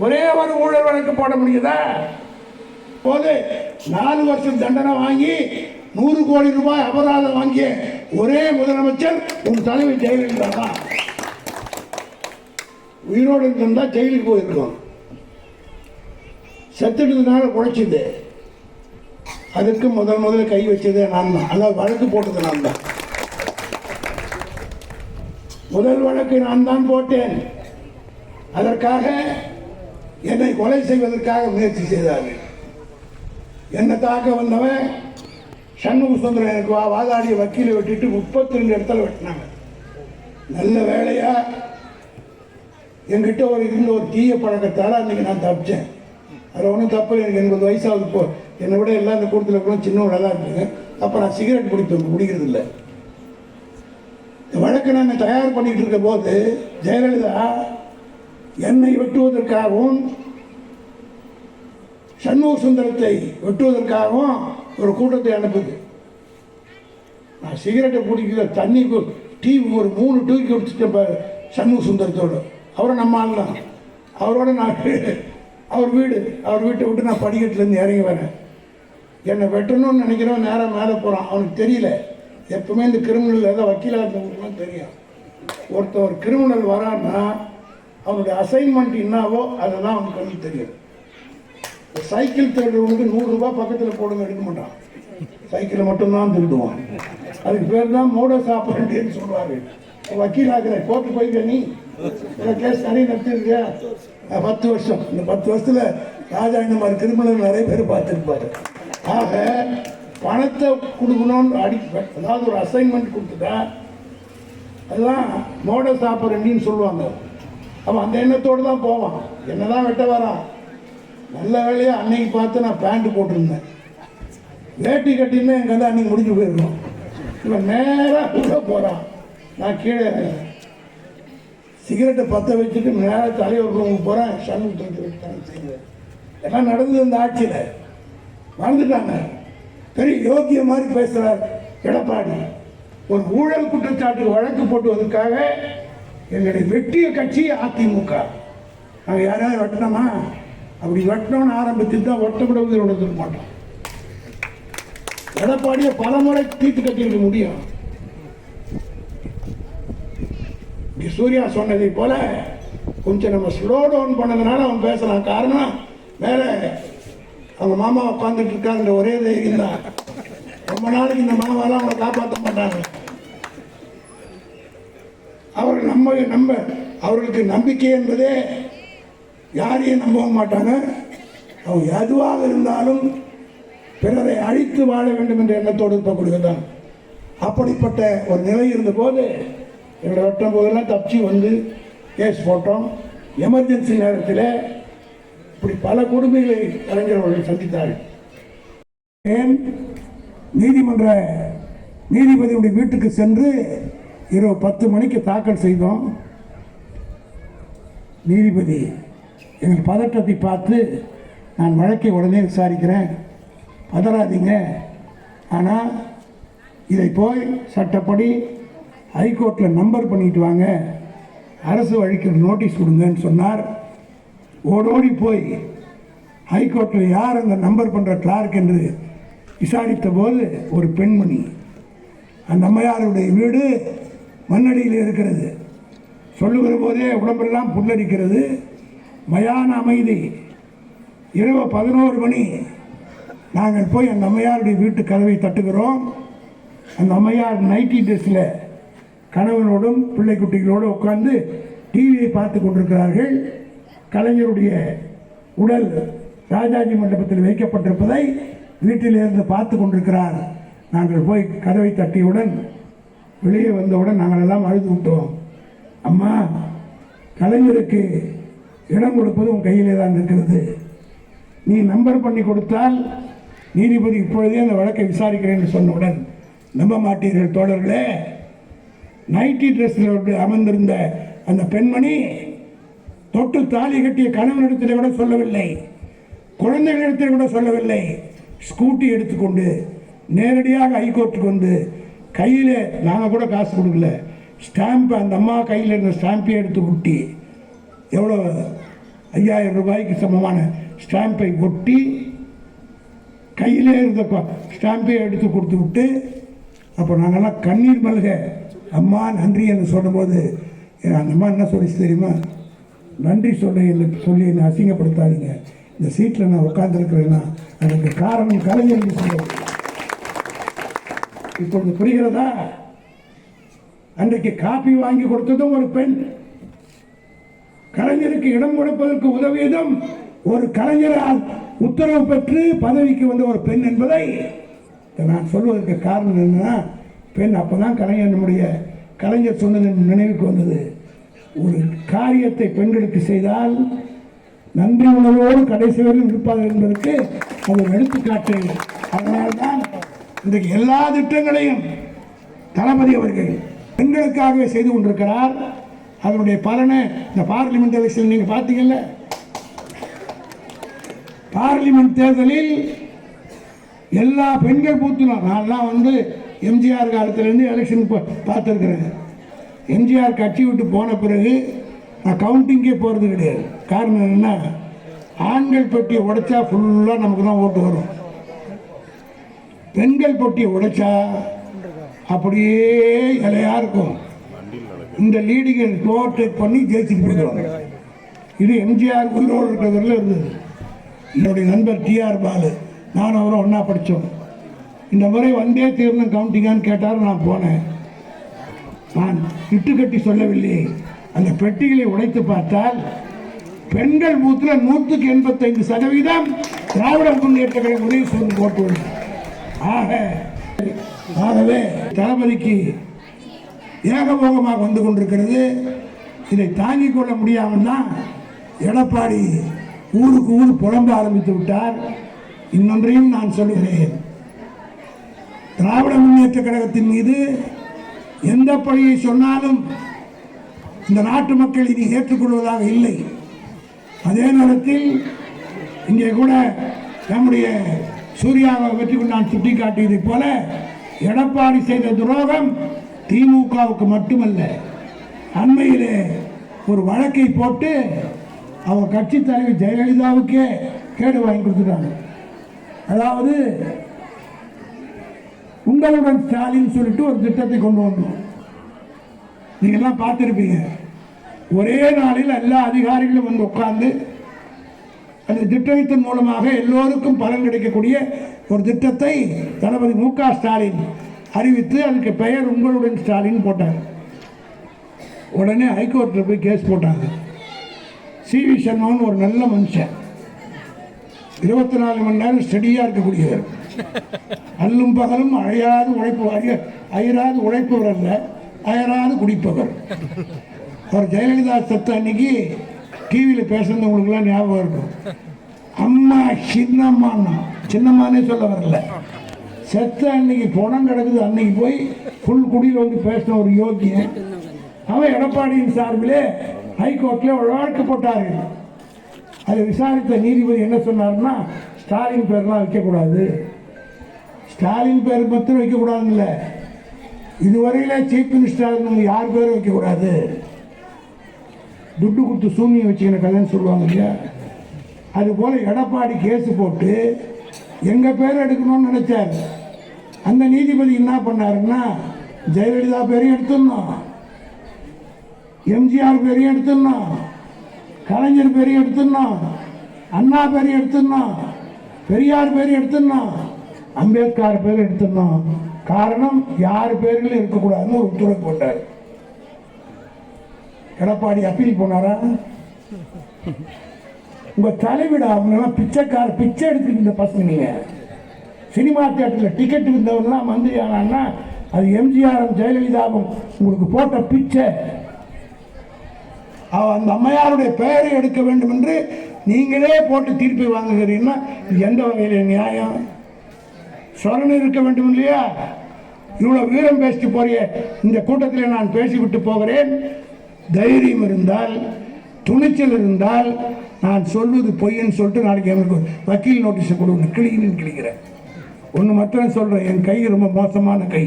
ஒரே ஒரு ஊழல் வழக்கு போட முடியுதா? போது 4 வருஷம் தண்டனை வாங்கி 100 கோடி ரூபாய் அபராதம் வாங்கிய ஒரே முதலமைச்சர் உன் தலைவர் ஜெயலலிதா தான். உயிரோடு இருந்தால் ஜெயிலுக்கு போயிருக்கோம். செத்துட்டதுனால குழைச்சிது. அதுக்கு முதல்ல கை வச்சதே நான் தான், அதாவது வழக்கு போட்டது நான் தான். முதல் வழக்கு நான் தான் போட்டேன். அதற்காக என்னை கொலை செய்வதற்காக முயற்சி செய்தார்கள். என்னை தாக்க வந்தவன் சண்முக சுந்தரம் எனக்கு வாதாடிய வக்கீலை வெட்டிட்டு 32 இடத்துல வெட்டினாங்க. நல்ல வேலையா என்கிட்ட இருந்த ஒரு தீய பழக்கத்தால் அன்றைக்கி நான் தப்பிச்சேன். அதில் ஒன்றும் தப்பு இல்லை. எனக்கு 80 வயசாகுது. இப்போ என்னை விட எல்லாம் இந்த கூட்டத்தில் கூட சின்னவங்க தான் இருக்குங்க. அப்போ நான் சிகரெட் குடிக்கிறது இல்லை. இந்த வழக்கை நாங்கள் தயார் பண்ணிகிட்டு இருக்க போது ஜெயலலிதா என்னை வெட்டுவதற்காகவும் சண்முக சுந்தரத்தை வெட்டுவதற்காகவும் ஒரு கூட்டத்தை அனுப்புது. நான் சிகரெட்டை குடிக்கல, தண்ணி டீ ஒரு 3 டூ குடிச்சிட்டேன் சண்முக சுந்தரத்தோடு. அவரை நம்ம ஆளலாம். அவரோட நான் அவர் வீட்டை விட்டு நான் படிக்கட்டுலேருந்து இறங்கி வரேன். என்னை வெட்டணும்னு நினைக்கிறவன் நேராக மேலே போகிறான். அவனுக்கு தெரியல. எப்பவுமே இந்த கிரிமினல் ஏதாவது வக்கீலாக இருந்தவங்களுக்குலாம் தெரியும். ஒரு கிரிமினல் வரான்னா அவனுடைய அசைன்மெண்ட் என்னவோ அதை தான் அவனுக்கு வந்து தெரியும். சைக்கிள் திருடுறவனுக்கு 100 ரூபாய் பக்கத்தில் போடுங்க எடுக்க மாட்டான். சைக்கிளை மட்டும்தான் திருடுவான். அதுக்கு பேர் தான் மோடஸ் ஆபரண்டின்னு சொல்லுவாங்க. வக்கீல் ஆகிற கோர்ட்டு போயிருக்க நீ கேஸ் நிறைய நடத்திருக்கியா? 10 வருஷம். இந்த 10 வருஷத்துல ராஜா இந்த மாதிரி கிரிமினல் நிறைய பேர் பார்த்துருப்பாரு. ஆக பணத்தை கொடுக்கணும்னு அதாவது ஒரு அசைன்மெண்ட் கொடுத்துட்டா அதுதான் மோடஸ் ஆபரண்டின்னு சொல்லுவாங்க. அவன் அந்த எண்ணத்தோடு தான் போவான். என்னதான் வெட்ட வரான். நல்ல வேலையாக அன்னைக்கு பார்த்து நான் பேண்ட் போட்டிருந்தேன். வேட்டி கட்டின்னு எங்கள் கதை அன்னைக்கு முடிஞ்சு போயிருக்கோம். இவன் நேராக உள்ளே போகிறான். நான் கீழே சிகரெட்டை பற்ற வச்சுட்டு நேராக தலைவர் ரூமுக்கு போகிறேன். சண்முகத்தை செய்வேன். எல்லாம் நடந்தது இந்த ஆட்சியில். மறந்துட்டாங்க. பெரிய யோகிய மாதிரி பேசுகிறார் எடப்பாடி. ஒரு ஊழல் குற்றச்சாட்டு வழக்கு போட்டுவதற்காக எங்களுடைய வெற்றிய கட்சி அதிமுக. நாங்கள் யாராவது வெட்டினோமா? அப்படி வெட்டணும்னு ஆரம்பித்து தான் ஒட்டப்பட உதவி மாட்டோம். எடப்பாடியை பல முறை தீர்த்து கட்டியிருக்க முடியும். சூர்யா சொன்னதை போல கொஞ்சம் நம்ம ஸ்லோ டவுன் பண்ணதுனால அவன் பேசலாம். காரணம் மேல அவங்க மாமா உட்காந்துட்டு இருக்காங்க. ஒரே தைரியம் தான். ரொம்ப நாளைக்கு இந்த மாமாவெல்லாம் அவங்களை காப்பாற்ற மாட்டாங்க. அவர்கள் அவர்களுக்கு நம்பிக்கை என்பதே யாரையும் நம்பவும் மாட்டாங்க. அவங்க எதுவாக இருந்தாலும் பிறரை அழித்து வாழ வேண்டும் என்ற எண்ணத்தோடு இருக்கக்கூடியதான். அப்படிப்பட்ட ஒரு நிலை இருந்தபோது எங்களை வெட்டும் போதெல்லாம் தப்பிச்சு வந்து கேஸ் போட்டோம். எமர்ஜென்சி நேரத்தில் இப்படி பல கொடுமைகளை கலைஞர்கள் சந்தித்தார்கள். ஏன் நீதிபதியுடைய வீட்டுக்கு சென்று இரவு 10 மணிக்கு தாக்கல் செய்தோம். நீதிபதி எங்கள் பதற்றத்தை பார்த்து, நான் வழக்கை உடனே விசாரிக்கிறேன், பதறாதீங்க, ஆனால் இதை போய் சட்டப்படி ஹைகோர்ட்டில் நம்பர் பண்ணிட்டு வாங்க, அரசு வழிக்கு நோட்டீஸ் கொடுங்கன்னு சொன்னார். ஓடோடி போய் ஹைகோர்ட்டில் யார் அந்த நம்பர் பண்ணுற கிளார்க் என்று விசாரித்த போது ஒரு பெண்மணி. அந்த அம்மையாருடைய வீடு மண்ணடியில் இருக்கிறது. சொல்லுகிற போதே உடம்பெல்லாம் புல்லரிக்கிறது. மயான அமைதி. இரவு 11 மணி நாங்கள் போய் அந்த அம்மையாருடைய வீட்டு கதவை தட்டுகிறோம். அந்த அம்மையார் நைட்டி ட்ரெஸ்ஸில் கணவனோடும் பிள்ளை குட்டிகளோடு உட்கார்ந்து டிவியை பார்த்து கொண்டிருக்கிறார்கள். கலைஞருடைய உடல் ராஜாஜி மண்டபத்தில் வைக்கப்பட்டிருப்பதை வீட்டிலிருந்து பார்த்து கொண்டிருக்கிறார். நாங்கள் போய் கதவை தட்டியவுடன் வெளியே வந்தவுடன் நாங்கள் எல்லாம் அழுது விட்டோம். அம்மா, கலைஞருக்கு இடம் கொடுப்பது உன் கையிலே தான் இருக்கிறது. நீ நம்பர் பண்ணி கொடுத்தால் நீதிபதி இப்பொழுதே அந்த வழக்கை விசாரிக்கிறேன் என்று சொன்னவுடன் நம்ப மாட்டீர்கள் தோழர்களே. நைட்டி ட்ரெஸ்ஸில் அமர்ந்திருந்த அந்த பெண்மணி தொட்டு தாலி கட்டிய கணவனிடத்தில் கூட சொல்லவில்லை, குழந்தைகளிடத்தில் கூட சொல்லவில்லை. ஸ்கூட்டி எடுத்துக்கொண்டு நேரடியாக ஹைகோர்ட்டுக்கு வந்து கையில், நாங்கள் கூட காசு கொடுக்கல, ஸ்டாம்பு அந்த அம்மா கையில் இருந்த ஸ்டாம்பை எடுத்து ஒட்டி, எவ்வளோ 5000 ரூபாய்க்கு சமமான ஸ்டாம்பை ஒட்டி கையிலே இருந்த ஸ்டாம்பை எடுத்து கொடுத்து விட்டு, அப்போ நாங்கள்லாம் கண்ணீர் மல்க அம்மா நன்றி என்று சொல்லும்போது அந்த அம்மா என்ன சொல்லிச்சு தெரியுமா? நன்றி சொல்லி என்னை அசிங்கப்படுத்தாதீங்க, இந்த சீட்டில் நான் உட்கார்ந்துருக்கிறேன்னா அதுக்கு காரணம் கலைஞர் என்று சொல்லுவது. இப்பொழுது புரிகிறதா? அன்றைக்கு காப்பி வாங்கி கொடுத்ததும் ஒரு பெண், கலைஞருக்கு இடம் கொடுப்பதற்கு உதவியதும் ஒரு கலைஞரால் உத்தரவு பெற்று பதவிக்கு வந்த ஒரு பெண் என்பதை நான் சொல்வதற்கு காரணம் என்னன்னா, பெண் அப்பதான் கலைஞர் நம்முடைய கலைஞர் சொன்னது நினைவுக்கு வந்தது. ஒரு காரியத்தை பெண்களுக்கு செய்தால் நன்றி உணர்வோடு கடைசி வரையும் இருப்பார்கள் என்பதற்கு அது ஒரு எடுத்துக்காட்டு. அதனால்தான் இன்றைக்கு எல்லா திட்டங்களையும் தளபதி அவர்கள் பெண்களுக்காகவே செய்து கொண்டிருக்கிறார். அதனுடைய பலனை இந்த பார்லிமெண்ட் எலெக்ஷன் நீங்க பார்த்தீங்கல்ல, பார்லிமெண்ட் தேர்தலில் எல்லா பெண்கள் பூத்துலாம். நான்லாம் வந்து எம்ஜிஆர் காலத்திலேருந்து எலெக்ஷன் பார்த்துருக்கிறேன். எம்ஜிஆர் கட்சி விட்டு போன பிறகு நான் கவுண்டிங்கே போகிறது கிடையாது. காரணம் என்னென்னா, ஆண்கள் பெட்டியை உடைச்சா ஃபுல்லாக நமக்கு தான் ஓட்டு வரும். பெண்கள் பெட்டியை உடைச்சா அப்படியே இலையாக இருக்கும். இந்த லீடிகள் ஓவர்டேக் பண்ணி ஜெயிச்சுட்டு போயிடுவாங்க. இது எம்ஜிஆர் உயிரோடு இருக்கிறதுல இருந்தது. என்னுடைய நண்பர் டிஆர் பாலு, நான் அவரும் ஒன்றா படித்தோம். இந்த முறை வந்தே தீர்ந்தம் கவுண்டிங்கான்னு கேட்டார். நான் போனேன். நான் இட்டுக்கட்டி சொல்லவில்லை. அந்த பெட்டிகளை உடைத்து பார்த்தால் பெண்கள் பூத்தில் 185% திராவிட முன்னேற்ற கழகம் உதவி செய்து போட்டு. ஆகவே தளபதிக்கு ஏகபோகமாக வந்து கொண்டிருக்கிறது. இதை தாங்கிக் கொள்ள முடியாமல் தான் எடப்பாடி ஊருக்கு ஊர் புலம்ப ஆரம்பித்து விட்டார். இன்னொன்றையும் நான் சொல்லுகிறேன், திராவிட முன்னேற்ற கழகத்தின் மீது எந்த பழியை சொன்னாலும் இந்த நாட்டு மக்கள் இனி ஏற்றுக்கொள்வதாக இல்லை. அதே நேரத்தில் இங்கே கூட நம்முடைய சூர்யாவை வெற்றி கொண்டு நான் சுட்டிக்காட்டியதை போல எடப்பாடி செய்த துரோகம் திமுகவுக்கு மட்டுமல்ல, அண்மையிலே ஒரு வழக்கை போட்டு அவங்க கட்சி தலைவர் ஜெயலலிதாவுக்கே கேடு வாங்கி கொடுத்துட்டாங்க. அதாவது உங்களுடன் ஸ்டாலின் சொல்லிட்டு ஒரு திட்டத்தை கொண்டு வந்தோம். நீங்கள்லாம் பார்த்துருப்பீங்க. ஒரே நாளில் எல்லா அதிகாரிகளும் வந்து உட்கார்ந்து அந்த திட்டத்தின் மூலமாக எல்லோருக்கும் பலன் கிடைக்கக்கூடிய ஒரு திட்டத்தை தளபதி மு.க. ஸ்டாலின் அறிவித்து அதுக்கு பெயர் உங்களுடன் ஸ்டாலின் போட்டாங்க. உடனே ஹைகோர்ட்டில் போய் கேஸ் போட்டாங்க. சி.வி. சண்முகன் ஒரு நல்ல மனுஷன், 24 மணி நேரம் ஸ்டடியாக இருக்கக்கூடியவர், அல்லும் பகலும் அழையாது அயராது உழைப்பவர் அல்ல, அயராது குடிப்பவர். அவர் ஜெயலலிதா சத்த அன்னைக்கு டிவியில் பேசுறவங்களுக்குலாம் ஞாபகம் இருக்கும். அம்மா சின்னம்மானே சொல்ல வரல, செத்த அன்னைக்கு பணம் கிடக்குது அன்னைக்கு போய் ஃபுல் குடியில் வந்து பேசின ஒரு யோகியன். அவன் எடப்பாடியின் சார்பிலே ஹைகோர்ட்டில் ஒரு வழக்கு போட்டார்கள். அதை விசாரித்த நீதிபதி என்ன சொன்னார்னா, ஸ்டாலின் பேர்லாம் வைக்கக்கூடாது, ஸ்டாலின் பேர் மட்டும் வைக்கக்கூடாதுன்னு இல்லை, இதுவரையில சீஃப் மினிஸ்டர் யார் பேரும் வைக்கக்கூடாது, துட்டு கொடுத்து சூன்யம் வச்சுக்கின கல்யாணம் சொல்லுவாங்க இல்லையா, அதுபோல் எடப்பாடி கேஸ் போட்டு எங்கள் பேர் எடுக்கணும்னு நினைச்சார். அந்த நீதிபதி என்ன பண்ணாருன்னா, ஜெயலலிதா பேரையும் எடுத்துடணும், எம்ஜிஆர் பேரையும் எடுத்துடணும், கலைஞர் பேரையும் எடுத்துடணும், அண்ணா பேரையும் எடுத்துடணும், பெரியார் பேரையும் எடுத்துடணும், அம்பேத்கர் பேர் எடுத்துடணும். காரணம், யார் பேர்களும் இருக்கக்கூடாதுன்னு ஒரு உத்தரவு போட்டார். எடப்பாடி அப்பீல் போனாரா? உங்க தலைவிடா அவங்க பிச்சைக்கார பிச்சை எடுத்துட்டு இருந்த பசங்க. நீங்க சினிமா தியேட்டர்ல டிக்கெட் இருந்தவங்கலாம் வந்து ஆனா அது எம்ஜிஆரும் ஜெயலலிதாவும் உங்களுக்கு போட்ட பிச்சை. அந்த அம்மையாருடைய பெயரை எடுக்க வேண்டும் என்று நீங்களே போட்டு தீர்ப்பை வாங்குகிறீங்கன்னா எந்த வகையில் நியாயம்? சொரணை இருக்க வேண்டும் இல்லையா? இவ்வளவு வீரம் பேசிட்டு போறிய இந்த கூட்டத்தில் நான் பேசிவிட்டு போகிறேன். தைரியம் இருந்தால், துணிச்சல் இருந்தால், நான் சொல்வது பொய்ன்னு சொல்லிட்டு நாளைக்கு எனக்கு வக்கீல் நோட்டீஸை கொடுங்க, கிளின்னு கிளிக்கிறேன். ஒன்று மட்டும் சொல்கிறேன், என் கை ரொம்ப மோசமான கை.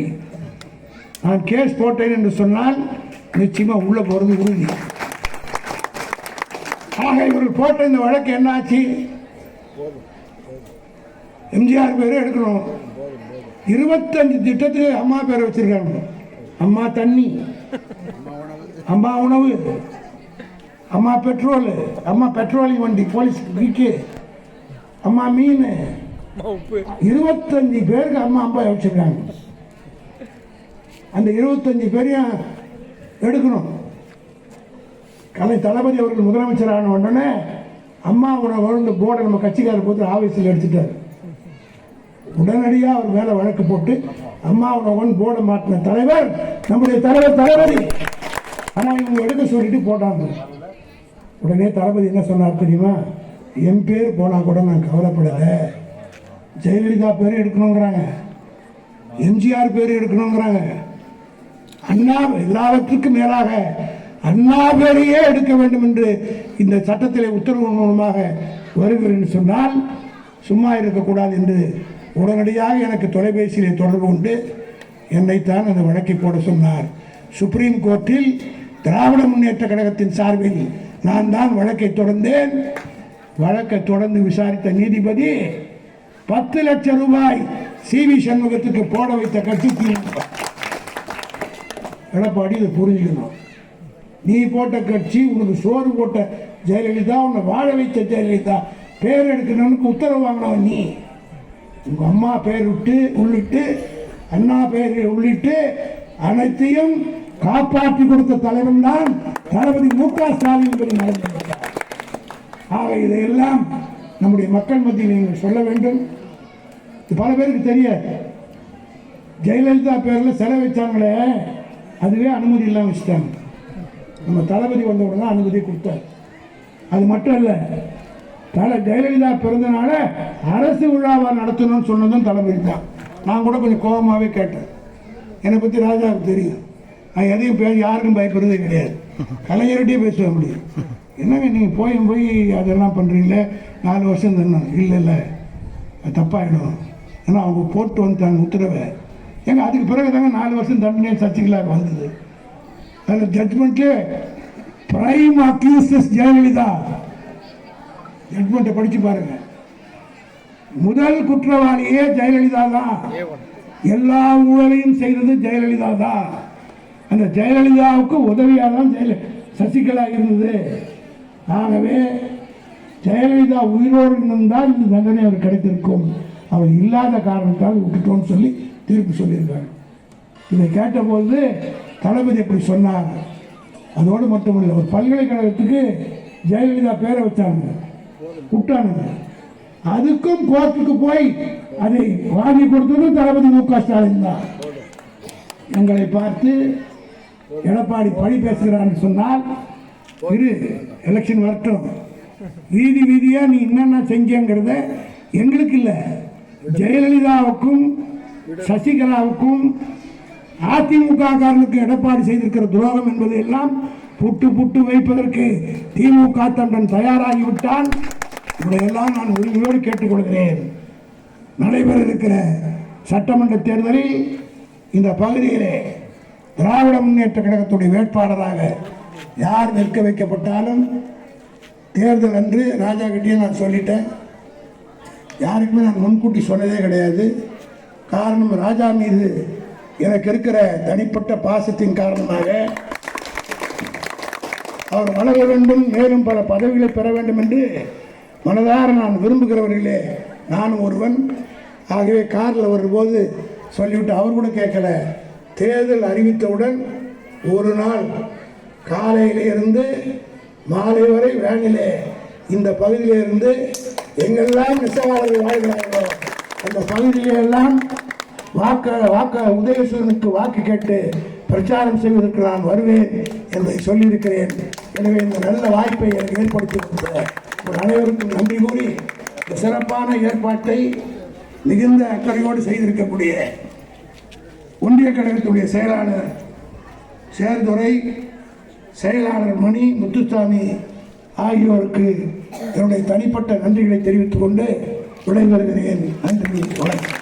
நான் கேஸ் போட்டேன் என்று சொன்னால் நிச்சயமாக உள்ளே போகிறது உறுதி. ஆக இவர்கள் போட்ட இந்த வழக்கு என்ன ஆச்சு? எம்ஜிஆர் பேரை எடுக்கணும், 25 திட்டத்துக்கு அம்மா பேரை வச்சிருக்காங்க. அம்மா தண்ணி, அம்மா உணவு, அம்மா பெட்ரோல், அம்மா பெட்ரோலியம் வண்டி, போலீஸ் பைக்கு, அம்மா மீன் 25 பேருக்கு அம்மா அப்பா வச்சிருக்காங்க. அந்த 25 பேரையும் எடுக்கணும். கலை தளபதி அவர்கள் முதலமைச்சர் ஆன உடனே அம்மா உணவு போர்டை நம்ம கட்சிக்காரர் போட்டு ஆஃபீஸில் எடுத்துட்டார். உடனடியாக அவர் மேலே வழக்கு போட்டு அம்மா உணவன் போர்டை மாற்றின தலைவர் நம்முடைய தலைவர் தளபதி. ஆனால் இவங்க எடுக்க சொல்லிட்டு போட்டாங்க. உடனே தளபதி என்ன சொன்னார் தெரியுமா? என் பேர் போனால் கூட நான் கவலைப்படலை, ஜெயலலிதா பேர் எடுக்கணுங்கிறாங்க, எம்ஜிஆர் பேர் எடுக்கணுங்கிறாங்க, அண்ணா எல்லாவற்றுக்கும் மேலாக அண்ணா பேரையே எடுக்க வேண்டும் என்று இந்த சட்டத்தில் உத்தரவு மூலமாக வருகிறேன் சொன்னால் சும்மா இருக்கக்கூடாது என்று உடனடியாக எனக்கு தொலைபேசியிலே தொடர்பு கொண்டு என்னைத்தான் அந்த வழக்கை போட சொன்னார். சுப்ரீம் கோர்ட்டில் திராவிட முன்னேற்ற கழகத்தின் சார்பில் நான் தான் வழக்கை தொடர்ந்தேன். வழக்கை தொடர்ந்து விசாரித்த நீதிபதி 10 லட்சம் ரூபாய் CV சண்முகத்துக்கு போட வைத்த கட்சி திமுக. எடப்பாடி இதை புரிஞ்சுக்கணும். நீ போட்ட கட்சி, உனக்கு சோறு போட்ட ஜெயலலிதா, உன்னை வாழ வைத்த ஜெயலலிதா பேர் எடுக்கணும்னு உத்தரவு வாங்கினவன் நீ. உங்க அம்மா பேர் உள்ளிட்டு அண்ணா பேர் உள்ளிட்டு அனைத்தையும் காப்பாற்றி கொடுத்த தலைவன் தான் தளபதி மு.க. ஸ்டாலின் என்பது நடந்திருக்கிறார். ஆக இதையெல்லாம் நம்முடைய மக்கள் மத்தியில் நீங்கள் சொல்ல வேண்டும். பல பேருக்கு தெரியாது. ஜெயலலிதா பேரில் சிலை வச்சாங்களே, அதுவே அனுமதி இல்லாமல் வச்சுட்டாங்க. நம்ம தளபதி வந்த உடனே அனுமதி கொடுத்தார். அது மட்டும் இல்லை, ஜெயலலிதா பிறந்தனால அரசு விழாவை நடத்தணும்னு சொன்னதும் தளபதி தான். நான் கூட கொஞ்சம் கோபமாகவே கேட்டேன். என்னை பற்றி ராஜாவுக்கு தெரியும். நான் எதையும் யாருக்கும் பயப்படுறதே கிடையாது. கலைஞர்கிட்டே பேசுவேன். முடியும் என்னங்க நீங்கள் போய் அதெல்லாம் பண்ணுறீங்களே, 4 வருஷம் தானே? இல்லை அது தப்பாயிடும். ஏன்னா அவங்க போட்டு வந்துட்டாங்க உத்தரவை. ஏங்க அதுக்கு பிறகு தாங்க 4 வருஷம் தண்டனை சசிகலாவுக்கு வந்தது. அதில் ஜட்மெண்ட்லே பிரைம் அக்யூசஸ் ஜெயலலிதா ஜட்மெண்ட்டை படித்து பாருங்க. முதல் குற்றவாளியே ஜெயலலிதா தான். எல்லா ஊழலையும் செய்தது ஜெயலலிதா தான். அந்த ஜெயலலிதாவுக்கு உதவியாக தான் சசிகலா இருந்தது. ஆகவே ஜெயலலிதா உயிரோடு இருந்தால் இந்த தண்டனை அவர் கிடைத்திருக்கும். அவர் இல்லாத காரணத்தால் விட்டுட்டோன்னு சொல்லி தீர்ப்பு சொல்லியிருக்காங்க. இதை கேட்டபோது தளபதி எப்படி சொன்னார். அதோடு மட்டுமில்லை, ஒரு பல்கலைக்கழகத்துக்கு ஜெயலலிதா பேரை வச்சாங்க, விட்டானுங்க. அதுக்கும் கோர்ட்டுக்கு போய் அதை வாங்கி கொடுத்ததும் தளபதி மு.க. ஸ்டாலின் தான். எங்களை பார்த்து எடப்பாடி பழி பேசுகிறான்னு சொன்னால் இரு, எலெக்ஷன் வரட்டும், வீதி வீதியா நீ என்னென்ன செஞ்சங்கிறத எங்களுக்கு இல்லை, ஜெயலலிதாவுக்கும் சசிகலாவுக்கும் அதிமுக காரனுக்கு எடப்பாடி செய்திருக்கிற துரோகம் என்பதை எல்லாம் புட்டு வைப்பதற்கு திமுக தொண்டன் தயாராகிவிட்டால் இதையெல்லாம் நான் உரிமையோடு கேட்டுக்கொள்கிறேன். நடைபெற இருக்கிற சட்டமன்ற தேர்தலில் இந்த பகுதியிலே திராவிட முன்னேற்ற கழகத்துடைய வேட்பாளராக யார் நிற்க வைக்கப்பட்டாலும் தேர்தல் அன்று ராஜா கிட்டே நான் சொல்லிட்டேன். யாருக்குமே நான் முன்கூட்டி சொன்னதே கிடையாது. காரணம், ராஜா மீது எனக்கு இருக்கிற தனிப்பட்ட பாசத்தின் காரணமாக அவர் வளர வேண்டும், மேலும் பல பதவிகளை பெற வேண்டும் என்று மனதார நான் விரும்புகிறவர்களே நானும் ஒருவன். ஆகவே காரில் வரும்போது சொல்லிவிட்டு அவர் கூட கேட்கல. தேர்தல் அறிவித்தவுடன் ஒரு நாள் காலையில இருந்து மாலை வரை வேனிலே இந்த பகுதியில இருந்து எங்கெல்லாம் நெசவாளர்கள் வாழ்கிறார்களோ அந்த பகுதியிலெல்லாம் உதயசூரனுக்கு வாக்கு கேட்டு பிரச்சாரம் செய்வதற்கு நான் வருவேன் என்பதை சொல்லியிருக்கிறேன். எனவே இந்த நல்ல வாய்ப்பை எனக்கு ஏற்படுத்தி கொடுத்த அனைவருக்கும் நன்றி கூறி இந்த சிறப்பான ஏற்பாட்டை மிகுந்த அக்கறையோடு செய்திருக்கக்கூடிய ஒன்றிய கழகத்துடைய செயலாளர் சேர்துரை, செயலாளர் மணி, முத்துசாமி ஆகியோருக்கு என்னுடைய தனிப்பட்ட நன்றிகளை தெரிவித்துக் கொண்டு விடைபெறுகிறேன். நன்றி, வணக்கம்.